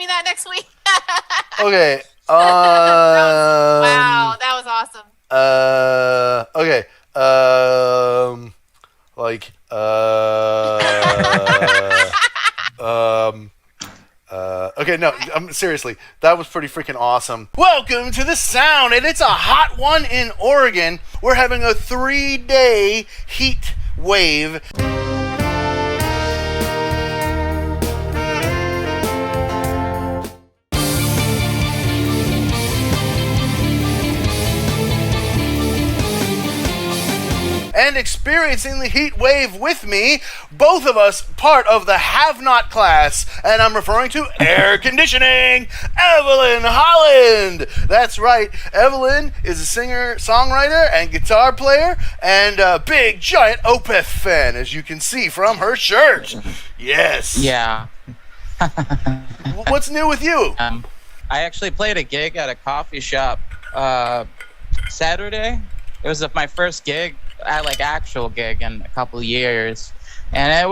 me that next week. Okay. Wow, that was awesome. Okay. Like. Okay, no, seriously, that was pretty freaking awesome. Welcome to the Sound, and it's a hot one in Oregon. We're having a 3-day heat wave. And experiencing the heat wave with me, both of us part of the have-not class, and I'm referring to air conditioning, Evelyn Holland. That's right, Evelyn is a singer, songwriter, and guitar player, and a big, giant Opeth fan, as you can see from her shirt. Yes. Yeah. What's new with you? I actually played a gig at a coffee shop Saturday. It was my first gig. Actual gig in a couple of years, and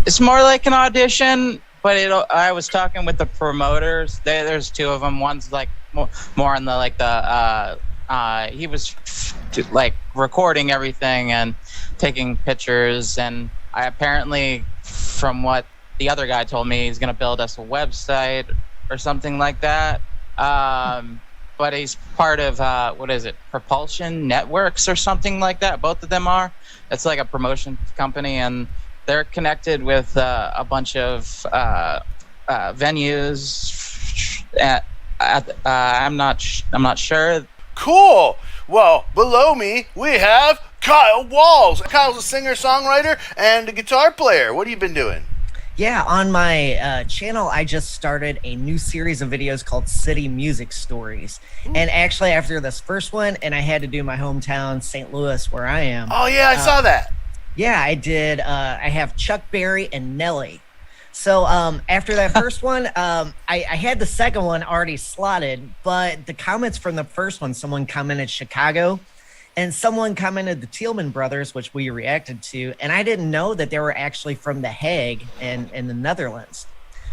it's more like an audition, but I was talking with the promoters. There's two of them. One's like more on the he was like recording everything and taking pictures, and I apparently, from what the other guy told me, he's gonna build us a website or something like that. But he's part of, Propulsion Networks or something like that. Both of them are. It's like a promotion company, and they're connected with a bunch of venues. I'm not sure. Cool. Well, below me, we have Kyle Walz. Kyle's a singer, songwriter, and a guitar player. What have you been doing? Yeah, on my channel, I just started a new series of videos called City Music Stories. And actually, after this first one, and I had to do my hometown, St. Louis, where I am. Oh, yeah, I saw that. Yeah, I did. I have Chuck Berry and Nelly. So after that first one, I had the second one already slotted, but the comments from the first one, someone commented Chicago, and someone commented the Tielman Brothers, which we reacted to, and I didn't know that they were actually from The Hague in the Netherlands.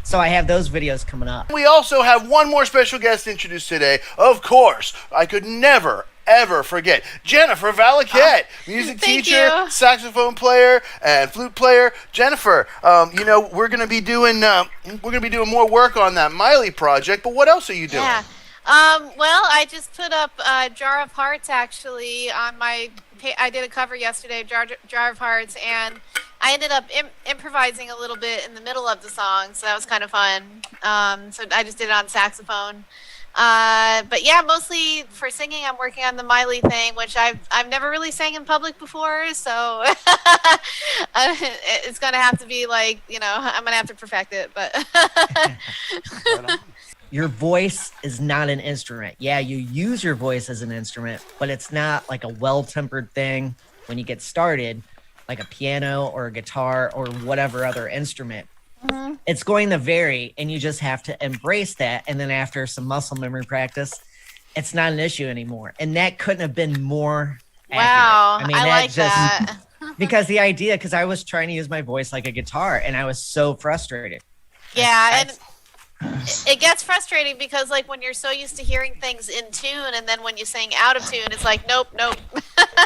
So I have those videos coming up. We also have one more special guest introduced today. Of course, I could never, ever forget Jennifer Valaquette, music teacher, saxophone player, and flute player. Jennifer, we're gonna be doing more work on that Miley project. But what else are you doing? Yeah. Well, I just put up Jar of Hearts actually on my. I did a cover yesterday, Jar of Hearts, and I ended up improvising a little bit in the middle of the song, so that was kind of fun. So I just did it on saxophone. But yeah, mostly for singing, I'm working on the Miley thing, which I've never really sang in public before, so it's gonna have to be like, I'm gonna have to perfect it, but. Your voice is not an instrument. Yeah, you use your voice as an instrument, but it's not like a well-tempered thing when you get started, like a piano or a guitar or whatever other instrument. Mm-hmm. It's going to vary, and you just have to embrace that. And then after some muscle memory practice, it's not an issue anymore. And that couldn't have been more accurate. Wow, I like that. Because I was trying to use my voice like a guitar, and I was so frustrated. Yeah, and it gets frustrating because when you're so used to hearing things in tune, and then when you sing out of tune, it's like nope.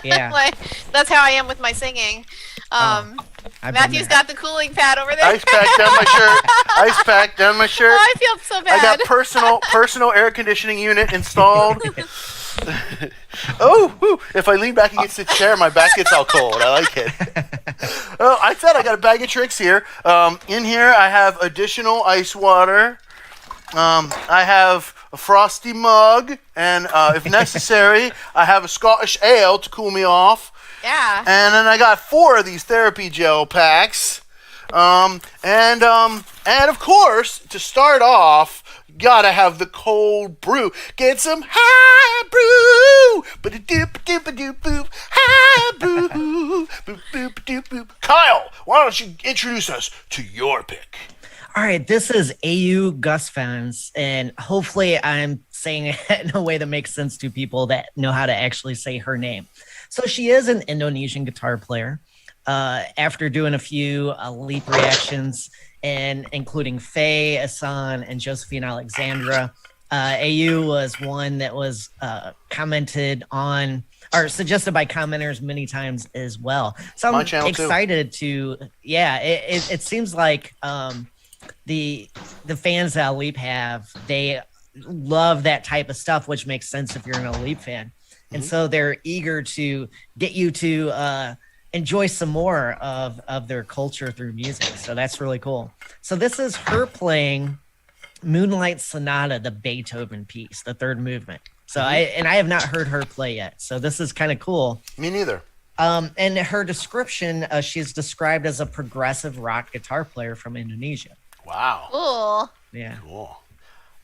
Yeah. That's how I am with my singing. Matthew's got the cooling pad over there. Ice pack down my shirt. Oh, I feel so bad. I got personal air conditioning unit installed. If I lean back against the chair, my back gets all cold. I like it. Oh, I said I got a bag of tricks here. In here, I have additional ice water. I have a frosty mug, and if necessary, I have a Scottish ale to cool me off. Yeah. And then I got 4 of these therapy gel packs. And of course, to start off, gotta have the cold brew. Get some high brew. Ba-da-doop-doop-a-doop-boop. High brew. Boop-boop-doop-boop. Kyle, why don't you introduce us to your pick? All right, this is Ayu Gusfanz, and hopefully I'm saying it in a way that makes sense to people that know how to actually say her name. So she is an Indonesian guitar player. After doing a few leap reactions and including Faye, Asan, and Josephine Alexandra. Ayu was one that was commented on or suggested by commenters many times as well. So I'm excited to, it seems like the fans that Leap have, they love that type of stuff, which makes sense if you're an Leap fan. And so they're eager to get you to enjoy some more of their culture through music. So that's really cool. So this is her playing Moonlight Sonata, the Beethoven piece, the third movement. So I have not heard her play yet. So this is kind of cool. Me neither. And her description, she's described as a progressive rock guitar player from Indonesia. Wow. Cool. Yeah. Cool.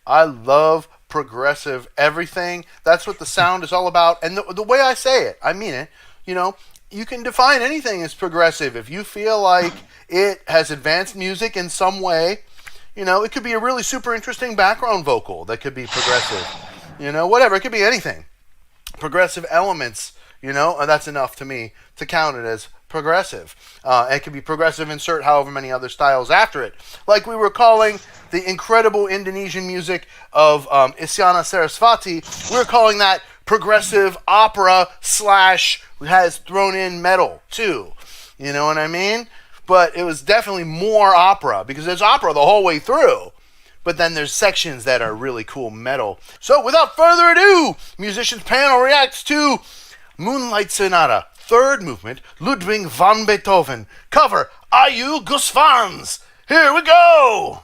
I love progressive everything. That's what the sound is all about. And the way I say it, I mean it. You know, you can define anything as progressive if you feel like it has advanced music in some way. You know, it could be a really super interesting background vocal that could be progressive. You know, whatever. It could be anything. Progressive elements, you know, that's enough to me to count it as progressive. It could be progressive, insert however many other styles after it. Like we were calling the incredible Indonesian music of Isyana Sarasvati, we were calling that progressive opera / has thrown in metal too. You know what I mean? But it was definitely more opera because there's opera the whole way through. But then there's sections that are really cool metal. So without further ado, Musicians Panel reacts to Moonlight Sonata, third movement, Ludwig Van Beethoven, cover Ayu Gusfanz. Here we go!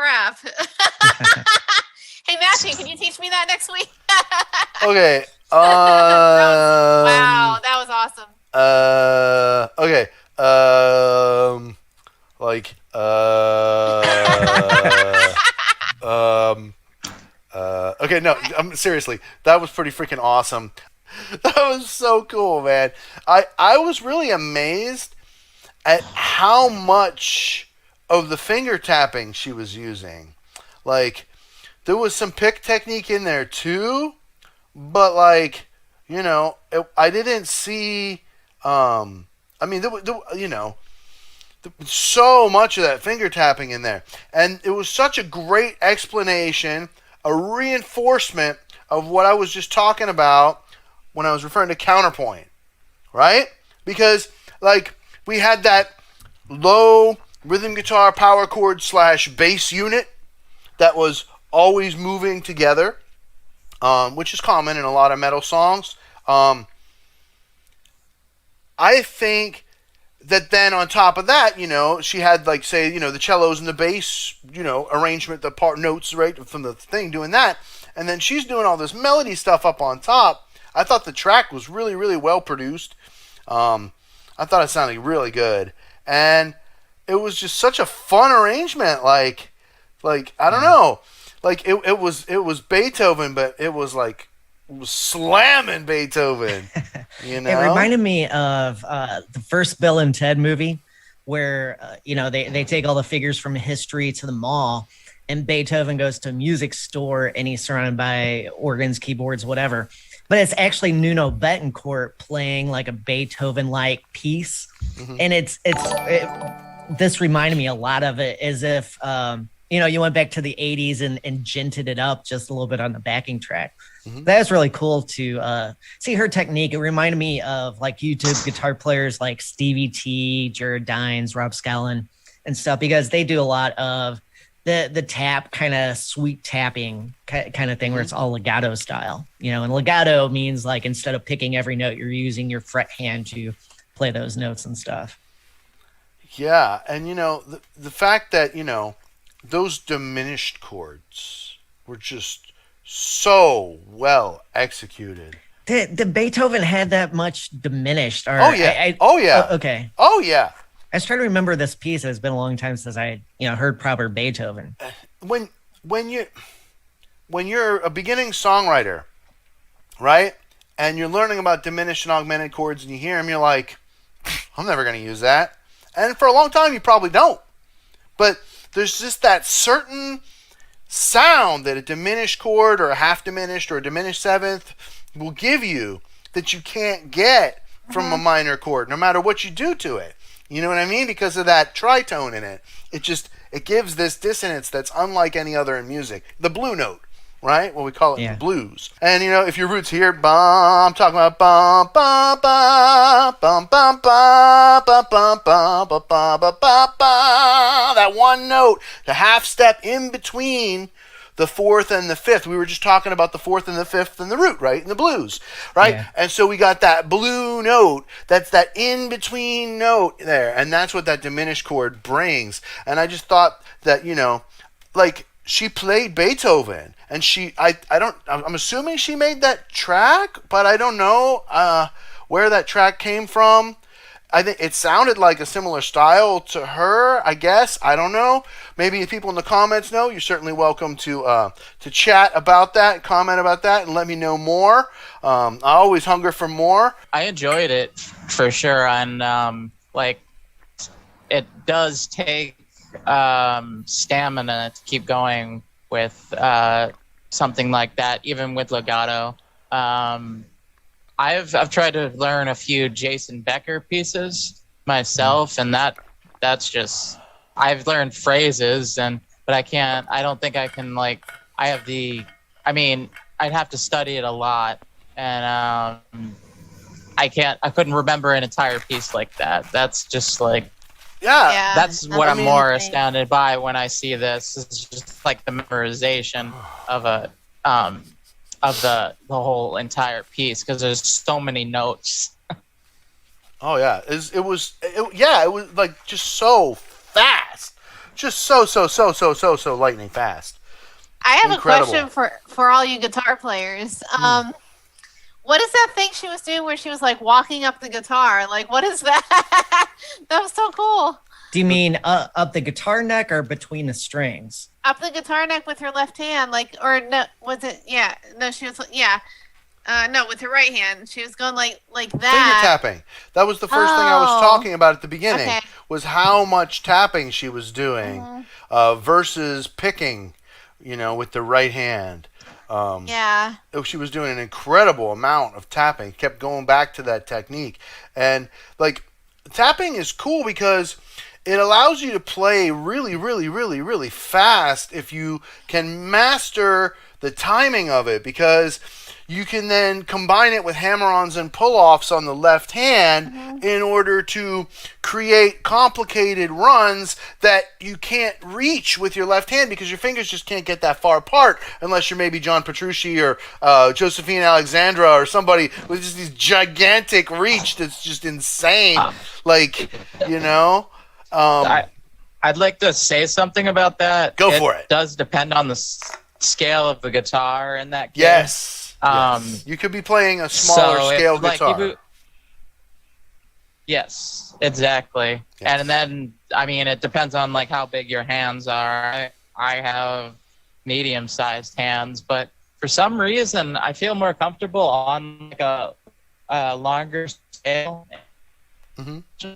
crap. Hey, Matthew, can you teach me that next week? Okay. Wow, that was awesome. Okay. Like. Okay. No. Seriously. That was pretty freaking awesome. That was so cool, man. I was really amazed at how much of the finger tapping she was using. Like, there was some pick technique in there too, but like, I didn't see. I mean, there was so much of that finger tapping in there, and it was such a great explanation, a reinforcement of what I was just talking about when I was referring to counterpoint, right? Because like we had that low rhythm guitar power chord / bass unit that was always moving together, which is common in a lot of metal songs. I think that then on top of that, she had like, say, the cellos and the bass, arrangement, the part notes right from the thing doing that. And then she's doing all this melody stuff up on top. I thought the track was really, really well produced. I thought it sounded really good. And it was just such a fun arrangement. Like I don't know. Like it was Beethoven, but it was slamming Beethoven. It reminded me of the first Bill and Ted movie, where they take all the figures from history to the mall, and Beethoven goes to a music store and he's surrounded by organs, keyboards, whatever. But it's actually Nuno Bettencourt playing like a Beethoven-like piece, and this reminded me a lot of it, as if you went back to the 80s and gented it up just a little bit on the backing track. That was really cool to see her technique. It reminded me of like YouTube guitar players like Stevie T, Jared Dines, Rob Scallon, and stuff, because they do a lot of the tap kind of sweet tapping kind of thing, where it's all legato style, and legato means like instead of picking every note, you're using your fret hand to play those notes and stuff. Yeah, and the fact that those diminished chords were just so well executed. Did Beethoven had that much diminished? Or oh yeah. Okay. Oh yeah. I was trying to remember this piece. It's been a long time since I heard proper Beethoven. When you're a beginning songwriter, right, and you're learning about diminished and augmented chords, and you hear them, you're like, I'm never going to use that. And for a long time, you probably don't. But there's just that certain sound that a diminished chord or a half diminished or a diminished seventh will give you that you can't get from a minor chord, no matter what you do to it. You know what I mean? Because of that tritone in it. It gives this dissonance that's unlike any other in music. The blue note, right? What we call it the blues. And if your roots here, I'm talking about bum bum bum bum bum bum bum bum bum bum bum bum bum. That one note, the half step in between the fourth and the fifth. We were just talking about the fourth and the fifth and the root, right? In the blues, right? Yeah. And so we got that blue note. That's that in-between note there. And that's what that diminished chord brings. And I just thought that, she played Beethoven. And I'm assuming she made that track, but I don't know where that track came from. I think it sounded like a similar style to her, I guess. I don't know. Maybe if people in the comments know, you're certainly welcome to chat about that, comment about that, and let me know more. I always hunger for more. I enjoyed it for sure, and it does take stamina to keep going with something like that, even with legato. I've tried to learn a few Jason Becker pieces myself, and that's just, I've learned phrases, but I don't think I can I'd have to study it a lot, and I couldn't remember an entire piece like that. That's just that's what I'm more astounded by when I see this. It's just like the memorization of the whole entire piece, because there's so many notes. Oh yeah, it was like just so fast, just so lightning fast. I have Incredible. a question for all you guitar players. What is that thing she was doing where she was like walking up the guitar? Like, what is that? That was so cool. Do you mean up the guitar neck or between the strings? Up the guitar neck with her left hand, like, or no, was it? Yeah, no, she was, yeah, no, with her right hand. She was going like Finger that. tapping. That was the first thing I was talking about at the beginning. Okay. Was how much tapping she was doing versus picking, with the right hand. Yeah. She was doing an incredible amount of tapping. Kept going back to that technique, and like tapping is cool because it allows you to play really, really, really, really fast if you can master the timing of it, because you can then combine it with hammer-ons and pull-offs on the left hand in order to create complicated runs that you can't reach with your left hand because your fingers just can't get that far apart unless you're maybe John Petrucci or Josephine Alexandra or somebody with just these gigantic reach that's just insane. I'd like to say something about that. Go for it. It does depend on the scale of the guitar in that case. Yes. You could be playing a smaller scale guitar. Yes, exactly. Yes. And then, I mean, it depends on like how big your hands are. I have medium-sized hands, but for some reason, I feel more comfortable on like a longer scale. Mm-hmm.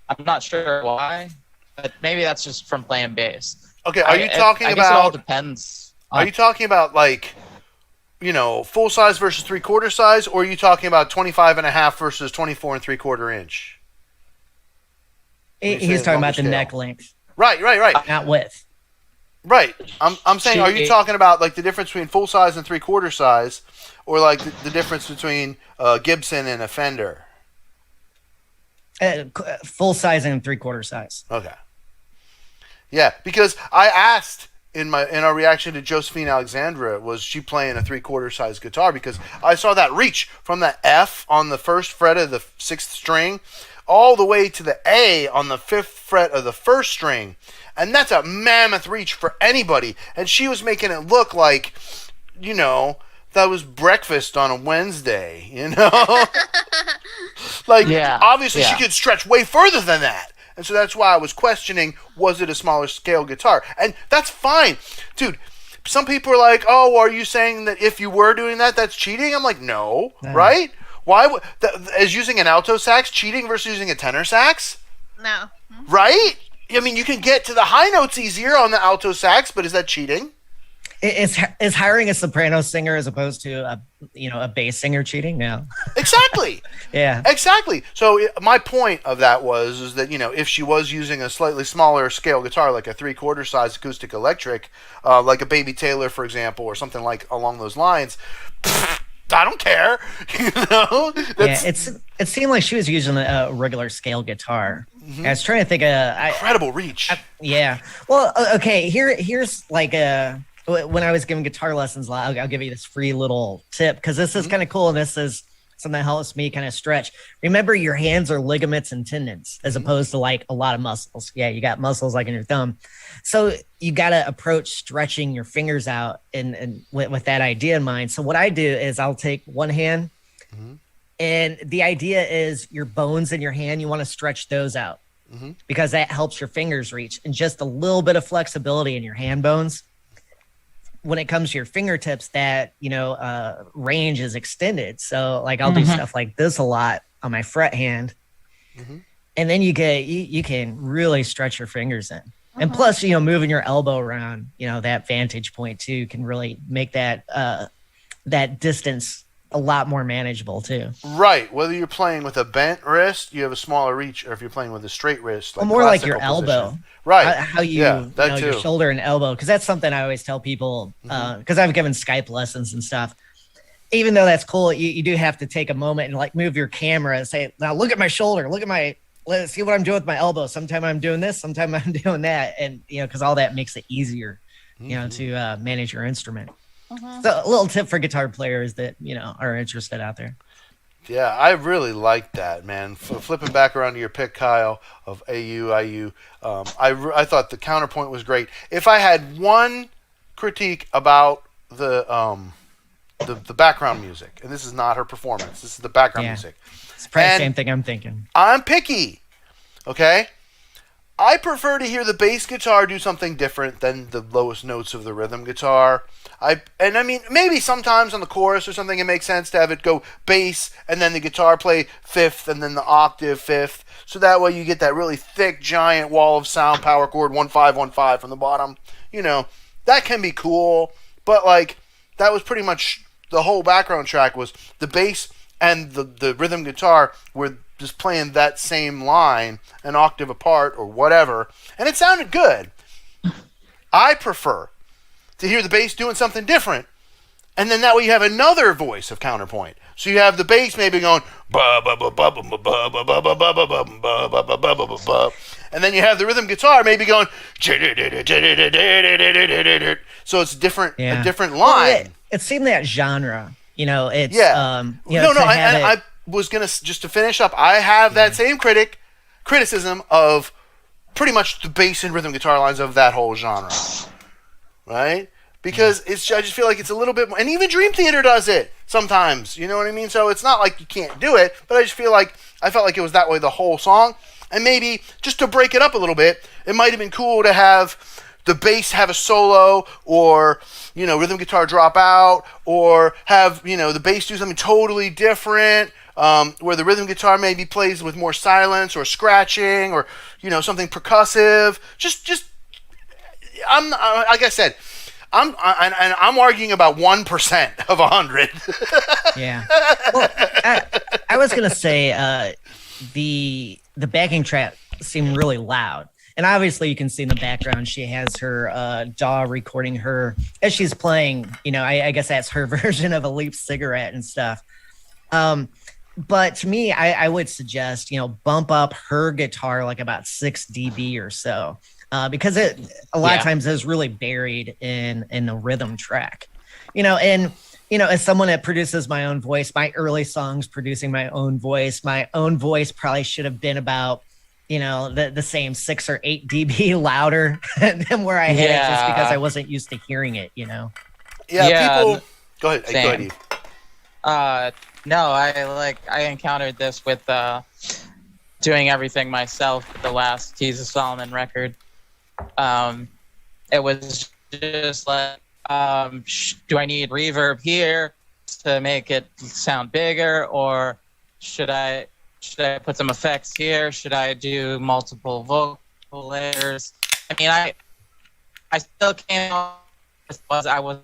I'm not sure why, but maybe that's just from playing bass. Okay, are you talking I guess it all about? depends. Are you talking about like, full size versus 3/4 size, or are you talking about 25.5 versus 24 3/4 inch? He's talking about the scale. neck length, Right. not width. Right. I'm saying, are you talking about like the difference between full size and 3/4 size, or like the difference between Gibson and a Fender? Full size and 3/4 size. Okay. Yeah, because I asked in our reaction to Josephine Alexandra, was she playing a 3/4 size guitar, because I saw that reach from the F on the first fret of the 6th string all the way to the A on the 5th fret of the 1st string, and that's a mammoth reach for anybody, and she was making it look like that was breakfast on a Wednesday, Obviously she could stretch way further than that. And so that's why I was questioning, was it a smaller scale guitar? And that's fine. Dude, some people are like, oh, are you saying that if you were doing that, that's cheating? I'm like, no. Right? Why is using an alto sax cheating versus using a tenor sax? No. Right? I mean, you can get to the high notes easier on the alto sax, but is that cheating? Is hiring a soprano singer as opposed to a bass singer cheating? No. Exactly. Yeah. Exactly. So my point of that is that if she was using a slightly smaller scale guitar, like a 3/4 size acoustic electric, like a Baby Taylor, for example, or something like along those lines, I don't care. It seemed like she was using a regular scale guitar. I was trying to think incredible reach. Yeah. Well, okay. Here's like when I was giving guitar lessons, I'll give you this free little tip, because this is kind of cool, and this is something that helps me kind of stretch. Remember, your hands are ligaments and tendons as opposed to like a lot of muscles. Yeah, you got muscles like in your thumb. So you got to approach stretching your fingers out and with that idea in mind. So what I do is I'll take one hand, and the idea is your bones in your hand, you want to stretch those out because that helps your fingers reach, and just a little bit of flexibility in your hand bones. When it comes to your fingertips, that range is extended. So like I'll do stuff like this a lot on my fret hand, and then you can really stretch your fingers in. And plus, moving your elbow around, that vantage point too can really make that that distance a lot more manageable too. Right. Whether you're playing with a bent wrist, you have a smaller reach, or if you're playing with a straight wrist, like more like your elbow. Position. Right. How your shoulder and elbow, because that's something I always tell people, because I've given Skype lessons and stuff. Even though that's cool, you do have to take a moment and like move your camera and say, now look at my shoulder, let's see what I'm doing with my elbow. Sometime I'm doing this, sometime I'm doing that. And, because all that makes it easier, to manage your instrument. So a little tip for guitar players that, are interested out there. Yeah, I really like that, man. Flipping back around to your pick, Kyle, of AU. I thought the counterpoint was great. If I had one critique about the background music, and this is not her performance, this is the background music. It's probably the same thing I'm thinking. I'm picky, okay? I prefer to hear the bass guitar do something different than the lowest notes of the rhythm guitar. I mean, maybe sometimes on the chorus or something it makes sense to have it go bass and then the guitar play fifth and then the octave fifth. So that way you get that really thick, giant wall of sound power chord 1-5-1-5 from the bottom. You know, that can be cool. But, like, that was pretty much the whole background track was the bass and the rhythm guitar were just playing that same line an octave apart or whatever. And it sounded good. I prefer to hear the bass doing something different, and then that way you have another voice of counterpoint. So you have the bass maybe going and then you have the rhythm guitar maybe going so it's different a different line. Well, it seemed that genre, you know, it's I was gonna just to finish up. I have that same criticism of pretty much the bass and rhythm guitar lines of that whole genre. Right? Because I just feel like it's a little bit more, and even Dream Theater does it sometimes, you know what I mean? So it's not like you can't do it, but I felt like it was that way the whole song, and maybe just to break it up a little bit, it might have been cool to have the bass have a solo, or, you know, rhythm guitar drop out, or have, you know, the bass do something totally different, where the rhythm guitar maybe plays with more silence or scratching, or, you know, something percussive. I'm like I said, I'm arguing about 1% of 100. Yeah. Well, I was gonna say the backing track seemed really loud, and obviously you can see in the background she has her DAW recording her as she's playing. You know, I guess that's her version of a Leaf cigarette and stuff. But to me, I would suggest, you know, bump up her guitar like about 6 dB or so. Because it a lot of times is really buried in the rhythm track, you know. And you know, as someone that produces my own voice, my early songs producing my own voice probably should have been about, you know, the same 6 or 8 dB louder than where I had it, just because I wasn't used to hearing it, you know. People go ahead. Go ahead, Eve. No, I encountered this with doing everything myself with the last Keys of Solomon record. It was just like, do I need reverb here to make it sound bigger, or should I put some effects here? Should I do multiple vocal layers? I mean, I still came up with what I was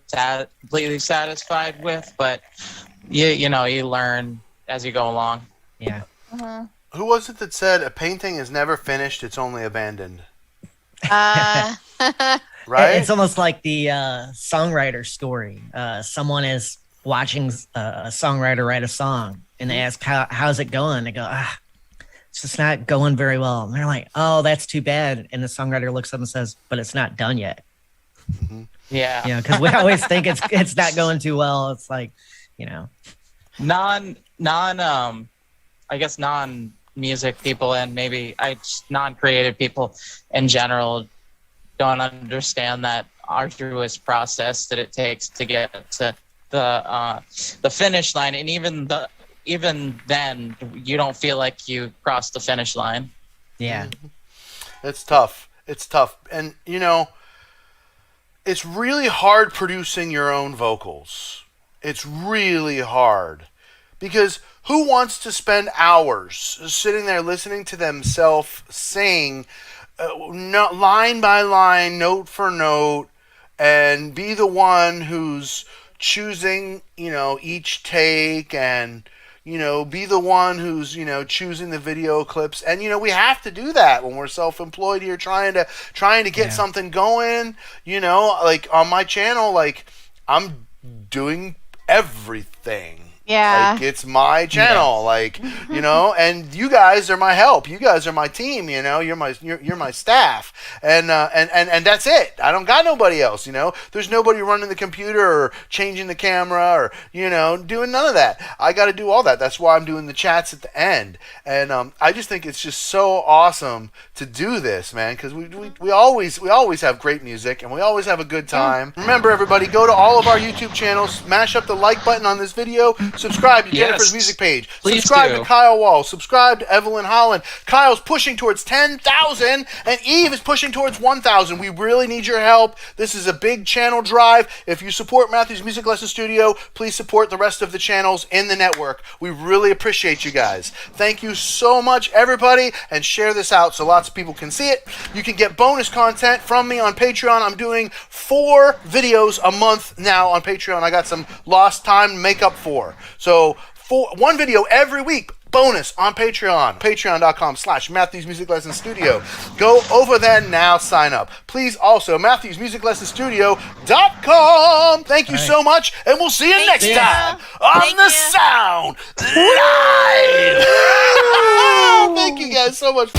completely satisfied with, but you know, you learn as you go along. Yeah. Mm-hmm. Who was it that said a painting is never finished, it's only abandoned? Right? It's almost like the songwriter story. Someone is watching a songwriter write a song, and they ask, how's it going? They go, it's just not going very well. And they're like, oh, that's too bad. And the songwriter looks up and says, but it's not done yet. Mm-hmm. Yeah. You know, because we always think it's not going too well. It's like, you know, I guess non-music people, and maybe non-creative people in general don't understand that arduous process that it takes to get to the finish line, and even then you don't feel like you crossed the finish line. Yeah. It's tough. And, you know, it's really hard producing your own vocals. It's really hard. Because who wants to spend hours sitting there listening to themselves sing line by line, note for note, and be the one who's choosing, you know, each take, and, you know, be the one who's, you know, choosing the video clips. And, you know, we have to do that when we're self-employed here, trying to get something going. You know, like on my channel, like I'm doing everything. Yeah. Like, it's my channel, like, you know, and you guys are my help. You guys are my team, you know. You're my staff, and that's it. I don't got nobody else, you know. There's nobody running the computer or changing the camera or, you know, doing none of that. I got to do all that. That's why I'm doing the chats at the end, and I just think it's just so awesome to do this, man, because we always have great music and we always have a good time. Remember, everybody, go to all of our YouTube channels, smash up the like button on this video. Subscribe to Jennifer's music page. Please Subscribe do. to Kyle Walz. Subscribe to Evelyn Holland. Kyle's pushing towards 10,000 and Eve is pushing towards 1,000. We really need your help. This is a big channel drive. If you support Matthew's Music Lesson Studio, please support the rest of the channels in the network. We really appreciate you guys. Thank you so much, everybody, and share this out so lots of people can see it. You can get bonus content from me on Patreon. I'm doing 4 videos a month now on Patreon. I got some lost time to make up for. So 1 video every week, bonus on Patreon. Patreon.com/Matthew's Music Lesson Studio. Go over there now, sign up. Please also, Matthew'sMusicLessonStudio.com. Thank you so much, and we'll see you next time on the Sound Live. Thank you guys so much.